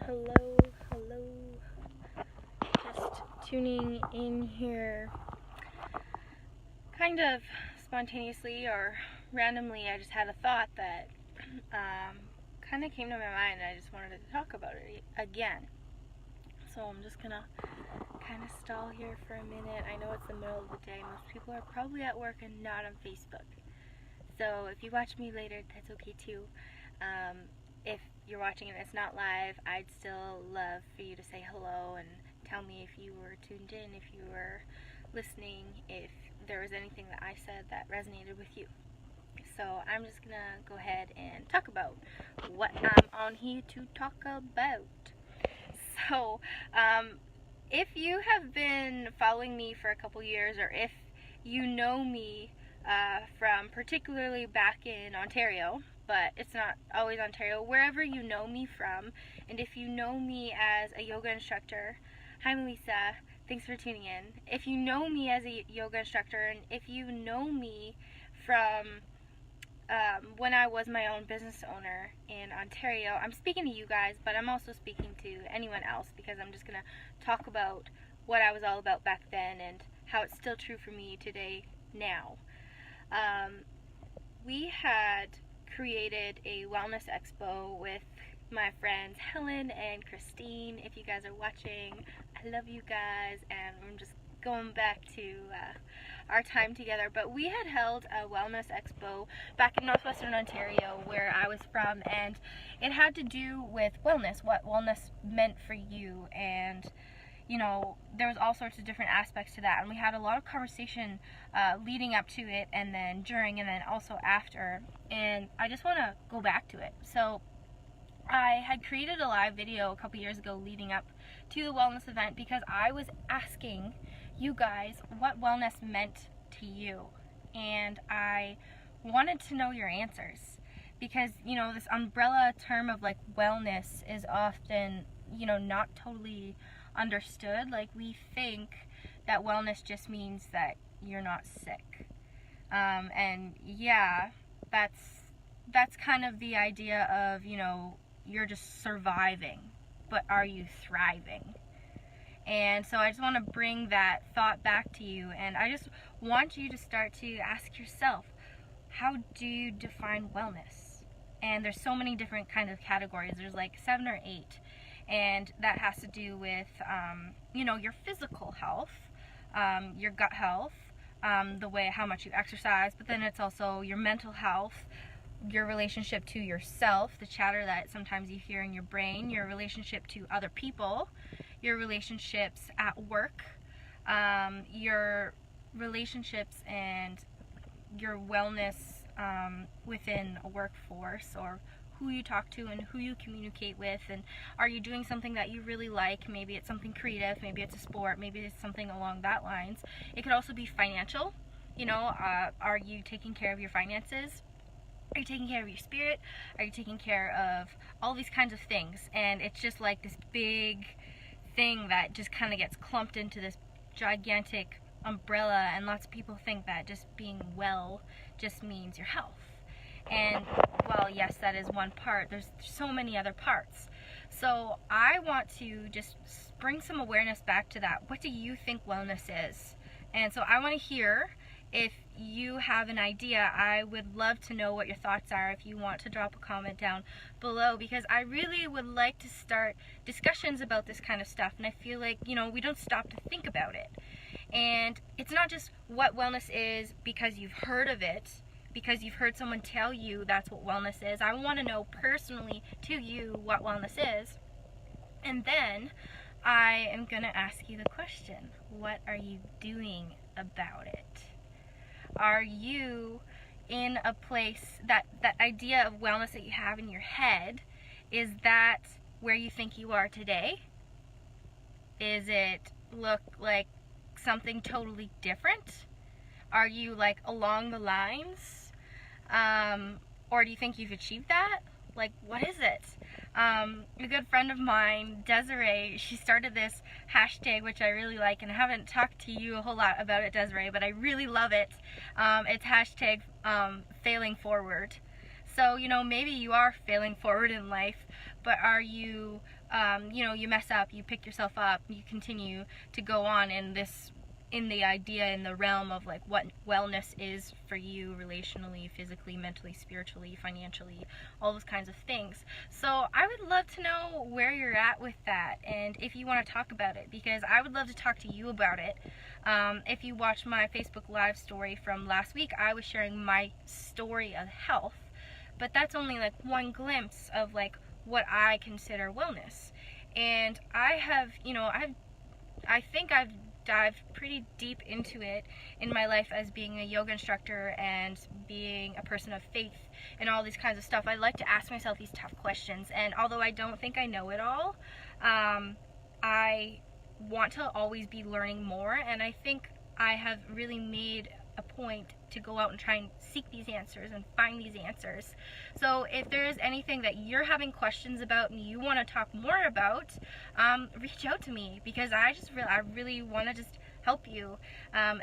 Hello. Just tuning in here kind of spontaneously or randomly. I just had a thought that kind of came to my mind, and I just wanted to talk about it again. So I'm just gonna kind of stall here for a minute. I know it's the middle of the day. Most people are probably at work and not on Facebook. So if you watch me later, that's okay too. If you're watching and it's not live, I'd still love for you to say hello and tell me if you were tuned in, if you were listening, if there was anything that I said that resonated with you. So I'm just gonna go ahead and talk about what I'm on here to talk about. So if you have been following me for a couple years, or if you know me from particularly back in Ontario, but it's not always Ontario, wherever you know me from, and if you know me as a yoga instructor, hi Melissa, thanks for tuning in. If you know me as a yoga instructor, and if you know me from when I was my own business owner in Ontario, I'm speaking to you guys, but I'm also speaking to anyone else, because I'm just going to talk about what I was all about back then and how it's still true for me today now. We had created a wellness expo with my friends Helen and Christine. If you guys are watching, I love you guys, and I'm just going back to our time together. But we had held a wellness expo back in northwestern Ontario, where I was from, and it had to do with wellness, what wellness meant for you, and you know, there was all sorts of different aspects to that, and we had a lot of conversation leading up to it, and then during, and then also after, and I just want to go back to it. So I had created a live video a couple years ago leading up to the wellness event, because I was asking you guys what wellness meant to you, and I wanted to know your answers, because, you know, this umbrella term of like wellness is often, you know, not totally understood. Like, we think that wellness just means that you're not sick, and yeah, that's kind of the idea of, you know, you're just surviving, but are you thriving? And so I just want to bring that thought back to you, and I just want you to start to ask yourself, how do you define wellness? And there's so many different kind of categories. There's like 7 or 8, and that has to do with you know, your physical health, your gut health, the way how much you exercise, but then it's also your mental health, your relationship to yourself, the chatter that sometimes you hear in your brain, your relationship to other people, your relationships at work, your relationships and your wellness within a workforce, or who you talk to and who you communicate with, and are you doing something that you really like? Maybe it's something creative, maybe it's a sport, maybe it's something along that lines. It could also be financial. You know, are you taking care of your finances? Are you taking care of your spirit? Are you taking care of all these kinds of things? And it's just like this big thing that just kind of gets clumped into this gigantic umbrella, and lots of people think that just being well just means your health. And well, yes, that is one part. There's so many other parts. So I want to just bring some awareness back to that. What do you think wellness is? And so I want to hear if you have an idea. I would love to know what your thoughts are. If you want to drop a comment down below, because I really would like to start discussions about this kind of stuff, and I feel like, you know, we don't stop to think about it. And it's not just what wellness is because you've heard of it, because you've heard someone tell you that's what wellness is. I want to know personally to you what wellness is, and then I am going to ask you the question, what are you doing about it? Are you in a place that idea of wellness that you have in your head, is that where you think you are today? Is it look like something totally different? Are you like along the lines? Or do you think you've achieved that? Like, what is it? A good friend of mine, Desiree, she started this hashtag, which I really like, and I haven't talked to you a whole lot about it, Desiree, but I really love it. It's hashtag failing forward. So, you know, maybe you are failing forward in life, but are you, you know, you mess up, you pick yourself up, you continue to go on in the idea, in the realm of like what wellness is for you relationally, physically, mentally, spiritually, financially, all those kinds of things. So I would love to know where you're at with that, and if you want to talk about it, because I would love to talk to you about it. If you watched my Facebook Live story from last week, I was sharing my story of health, but that's only like one glimpse of like what I consider wellness. And I have, you know, I think I've dived pretty deep into it in my life as being a yoga instructor and being a person of faith and all these kinds of stuff. I like to ask myself these tough questions, and although I don't think I know it all, I want to always be learning more, and I think I have really made a point to go out and try and seek these answers and find these answers. So if there is anything that you're having questions about and you want to talk more about, reach out to me, because I really want to just help you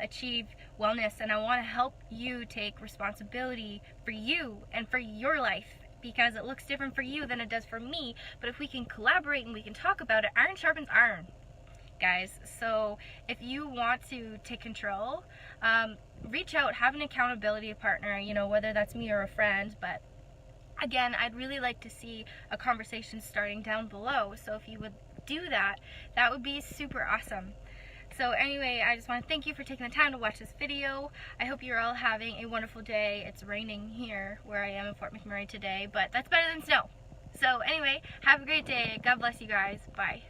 achieve wellness, and I want to help you take responsibility for you and for your life, because it looks different for you than it does for me. But if we can collaborate and we can talk about it, iron sharpens iron, guys. So if you want to take control, reach out, have an accountability partner, you know, whether that's me or a friend. But again, I'd really like to see a conversation starting down below, so if you would do that, that would be super awesome. So anyway, I just want to thank you for taking the time to watch this video. I hope you're all having a wonderful day. It's raining here where I am in Fort McMurray today, but that's better than snow. So anyway, have a great day. God bless you guys. Bye.